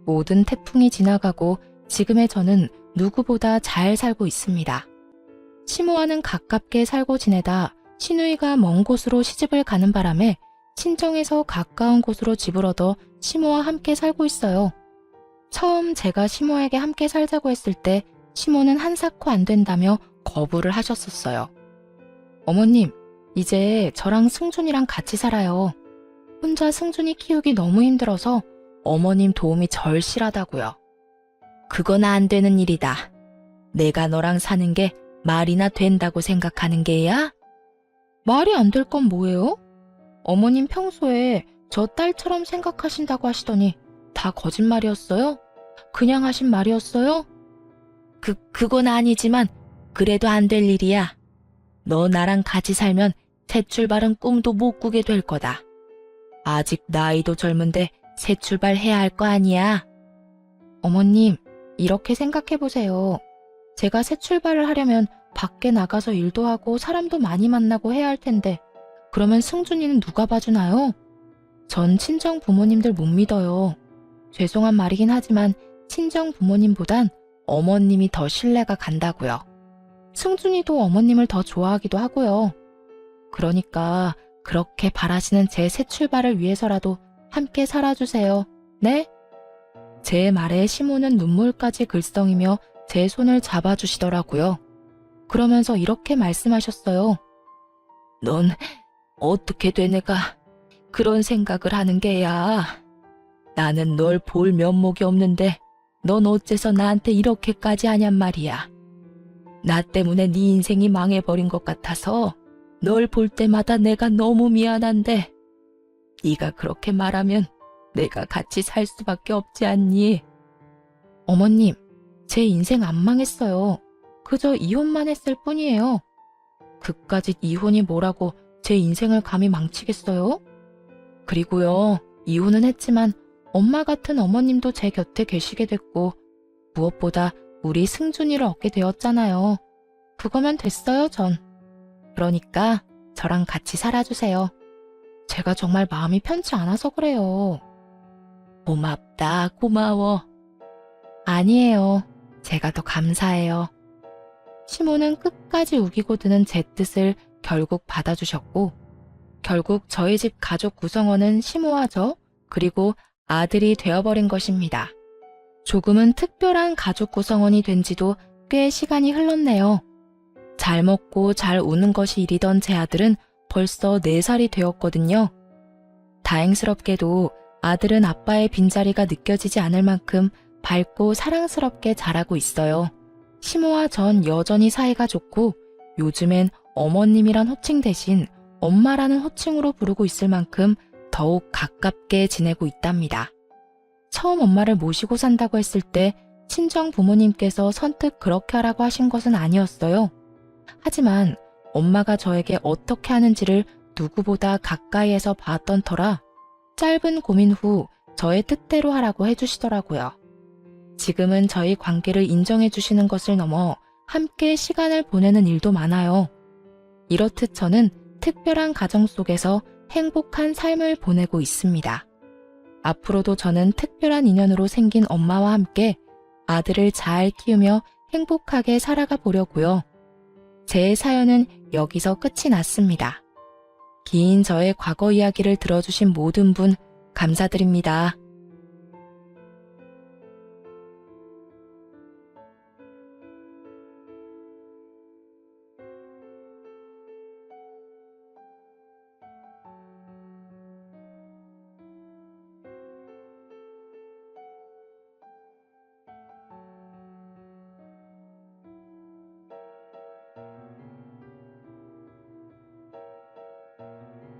모든 태풍이 지나가고 지금의 저는 누구보다 잘 살고 있습니다. 시모와는 가깝게 살고 지내다 신우이가 먼 곳으로 시집을 가는 바람에 친정에서 가까운 곳으로 집을 얻어 시모와 함께 살고 있어요. 처음 제가 시모에게 함께 살자고 했을 때 시모는 한사코 안 된다며 거부를 하셨었어요. 어머님, 이제 저랑 승준이랑 같이 살아요. 혼자 승준이 키우기 너무 힘들어서 어머님 도움이 절실하다고요. 그건 안 되는 일이다. 내가 너랑 사는 게 말이나 된다고 생각하는 게야? 말이 안 될 건 뭐예요? 어머님 평소에 저 딸처럼 생각하신다고 하시더니 다 거짓말이었어요? 그냥 하신 말이었어요? 그건 아니지만 그래도 안 될 일이야. 너 나랑 같이 살면 새 출발은 꿈도 못 꾸게 될 거다. 아직 나이도 젊은데 새 출발해야 할 거 아니야. 어머님, 이렇게 생각해보세요. 제가 새 출발을 하려면 밖에 나가서 일도 하고 사람도 많이 만나고 해야 할 텐데 그러면 승준이는 누가 봐주나요? 전 친정 부모님들 못 믿어요. 죄송한 말이긴 하지만 친정 부모님보단 어머님이 더 신뢰가 간다고요. 승준이도 어머님을 더 좋아하기도 하고요. 그러니까 그렇게 바라시는 제 새 출발을 위해서라도 함께 살아주세요. 네? 제 말에 시모는 눈물까지 글썽이며 제 손을 잡아주시더라고요. 그러면서 이렇게 말씀하셨어요. 넌 어떻게 된 애가 그런 생각을 하는 게야. 나는 널 볼 면목이 없는데 넌 어째서 나한테 이렇게까지 하냔 말이야. 나 때문에 네 인생이 망해버린 것 같아서 널 볼 때마다 내가 너무 미안한데 네가 그렇게 말하면 내가 같이 살 수밖에 없지 않니? 어머님, 제 인생 안 망했어요. 그저 이혼만 했을 뿐이에요. 그까짓 이혼이 뭐라고 제 인생을 감히 망치겠어요? 그리고요, 이혼은 했지만 엄마 같은 어머님도 제 곁에 계시게 됐고 무엇보다 우리 승준이를 얻게 되었잖아요. 그거면 됐어요, 전. 그러니까 저랑 같이 살아주세요. 제가 정말 마음이 편치 않아서 그래요. 고맙다, 고마워. 아니에요. 제가 더 감사해요. 시모는 끝까지 우기고 드는 제 뜻을 결국 받아주셨고, 결국 저희 집 가족 구성원은 시모와 저, 그리고 아들이 되어버린 것입니다. 조금은 특별한 가족 구성원이 된 지도 꽤 시간이 흘렀네요. 잘 먹고 잘 우는 것이 일이던 제 아들은 벌써 4살이 되었거든요. 다행스럽게도 아들은 아빠의 빈자리가 느껴지지 않을 만큼 밝고 사랑스럽게 자라고 있어요. 시모와 전 여전히 사이가 좋고 요즘엔 어머님이란 호칭 대신 엄마라는 호칭으로 부르고 있을 만큼 더욱 가깝게 지내고 있답니다. 처음 엄마를 모시고 산다고 했을 때 친정 부모님께서 선뜻 그렇게 하라고 하신 것은 아니었어요. 하지만 엄마가 저에게 어떻게 하는지를 누구보다 가까이에서 봤던 터라 짧은 고민 후 저의 뜻대로 하라고 해주시더라고요. 지금은 저희 관계를 인정해 주시는 것을 넘어 함께 시간을 보내는 일도 많아요. 이렇듯 저는 특별한 가정 속에서 행복한 삶을 보내고 있습니다. 앞으로도 저는 특별한 인연으로 생긴 엄마와 함께 아들을 잘 키우며 행복하게 살아가 보려고요. 제 사연은 여기서 끝이 났습니다. 긴 저의 과거 이야기를 들어주신 모든 분 감사드립니다.